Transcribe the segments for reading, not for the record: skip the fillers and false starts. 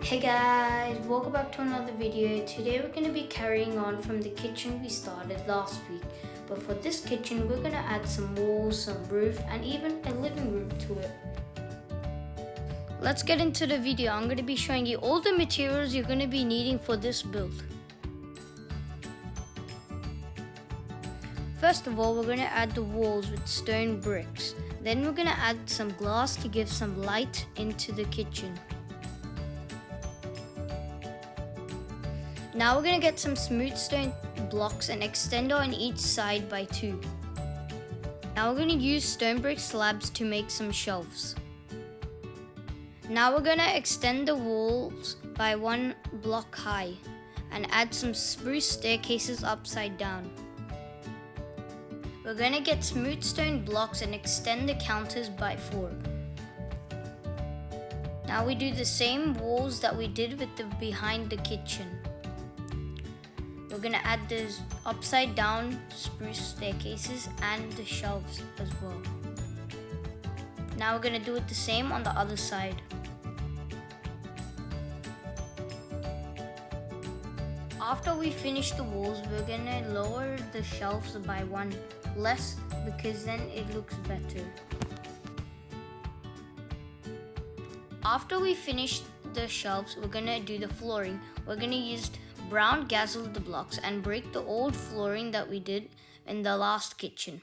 Hey guys, welcome back to another video. Today we're going to be carrying on from the kitchen we started last week. But for this kitchen we're going to add some walls, some roof and even a living room to it. Let's get into the video. I'm going to be showing you all the materials you're going to be needing for this build. First of all, we're going to add the walls with stone bricks. Then we're going to add some glass to give some light into the kitchen. Now we're going to get some smooth stone blocks and extend on each side by 2. Now we're going to use stone brick slabs to make some shelves. Now we're going to extend the walls by 1 block high and add some spruce staircases upside down. We're going to get smooth stone blocks and extend the counters by 4. Now we do the same walls that we did with the behind the kitchen. We're going to add the upside down spruce staircases and the shelves as well. Now we're going to do it the same on the other side. After we finish the walls, we're going to lower the shelves by 1 less because then it looks better. After we finish the shelves, we're going to do the flooring. We're going to use brown gazzle the blocks and break the old flooring that we did in the last kitchen.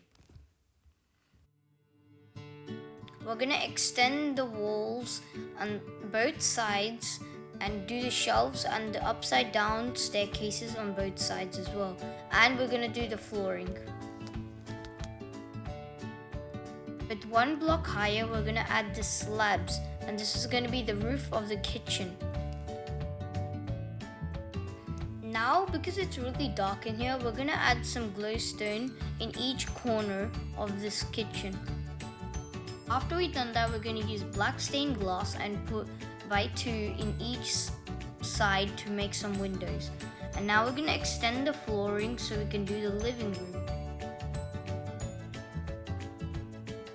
We're going to extend the walls on both sides and do the shelves and the upside down staircases on both sides as well. And we're going to do the flooring. With 1 block higher, we're going to add the slabs, and this is going to be the roof of the kitchen. Now, because it's really dark in here, we're going to add some glowstone in each corner of this kitchen. After we've done that, we're going to use black stained glass and put by 2 in each side to make some windows. And now we're going to extend the flooring so we can do the living room.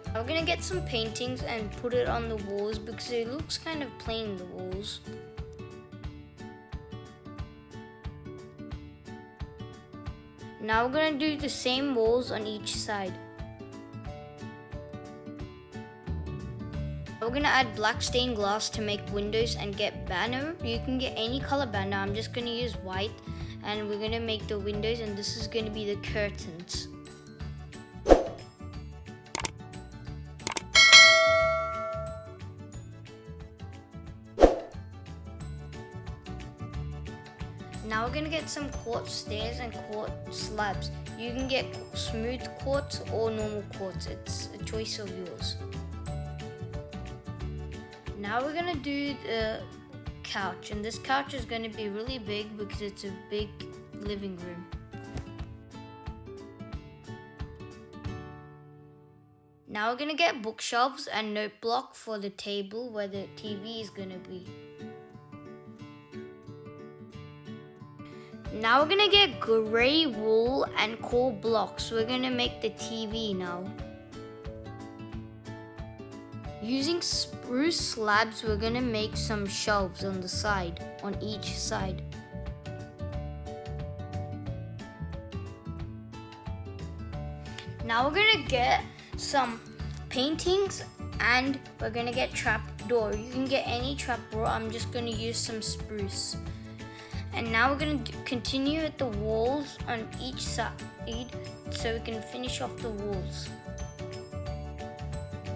Now we're going to get some paintings and put it on the walls because it looks kind of plain, the walls. Now we're going to do the same walls on each side. We're going to add black stained glass to make windows and get banner. You can get any color banner. I'm just going to use white, and we're going to make the windows, and this is going to be the curtains. Now we're going to get some quartz stairs and quartz slabs. You can get smooth quartz or normal quartz. It's a choice of yours. Now we're going to do the couch, and this couch is going to be really big because it's a big living room. Now we're going to get bookshelves and note block for the table where the TV is going to be. Now we're going to get grey wool and coal blocks. We're going to make the TV now. Using spruce slabs, we're going to make some shelves on the side, on each side. Now we're going to get some paintings and we're going to get trapdoor. You can get any trapdoor. I'm just going to use some spruce. And now we're going to continue with the walls on each side so we can finish off the walls.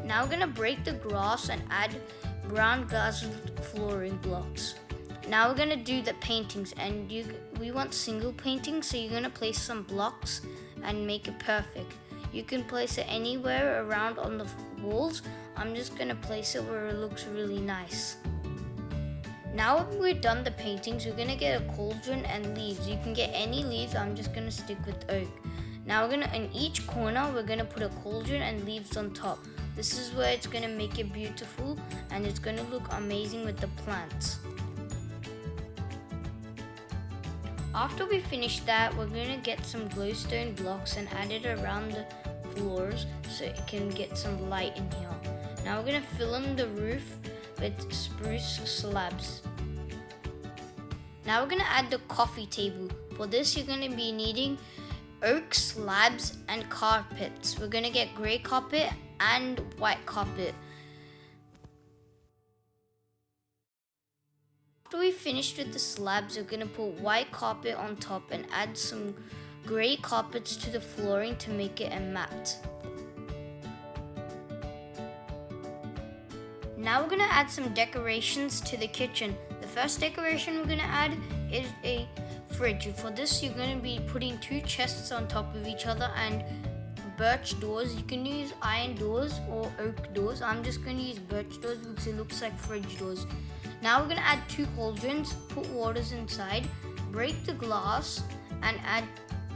Now we're going to break the grass and add brown glass flooring blocks. Now we're going to do the paintings, and we want single paintings, so you're going to place some blocks and make it perfect. You can place it anywhere around on the walls. I'm just going to place it where it looks really nice. Now we're done the paintings, we're going to get a cauldron and leaves. You can get any leaves, I'm just going to stick with oak. Now in each corner, we're going to put a cauldron and leaves on top. This is where it's going to make it beautiful and it's going to look amazing with the plants. After we finish that, we're going to get some glowstone blocks and add it around the floors so it can get some light in here. Now we're going to fill in the roof with spruce slabs. Now we're gonna add the coffee table. For this, you're gonna be needing oak slabs and carpets. We're gonna get gray carpet and white carpet. After we finished with the slabs, we're gonna put white carpet on top and add some gray carpets to the flooring to make it a mat. Now we're gonna add some decorations to the kitchen. The first decoration we're gonna add is a fridge. For this, you're gonna be putting 2 chests on top of each other and birch doors. You can use iron doors or oak doors. I'm just gonna use birch doors because it looks like fridge doors. Now we're gonna add 2 cauldrons, put waters inside, break the glass, and add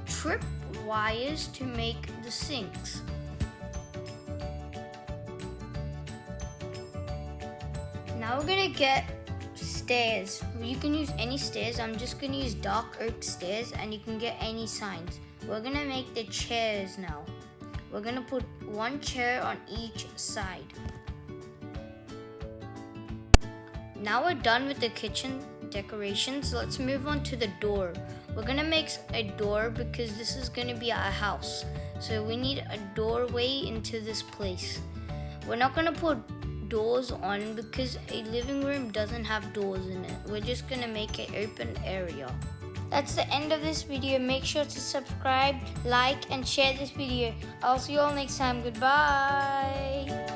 trip wires to make the sinks. Now we're gonna get stairs. You can use any stairs. I'm just gonna use dark oak stairs, and you can get any signs. We're gonna make the chairs now. We're gonna put 1 chair on each side. Now we're done with the kitchen decorations. Let's move on to the door. We're gonna make a door because this is gonna be our house. So we need a doorway into this place. We're not gonna put doors on because a living room doesn't have doors in it. We're just gonna make an open area. That's the end of this video. Make sure to subscribe, like, and share this video. I'll see you all next time. Goodbye.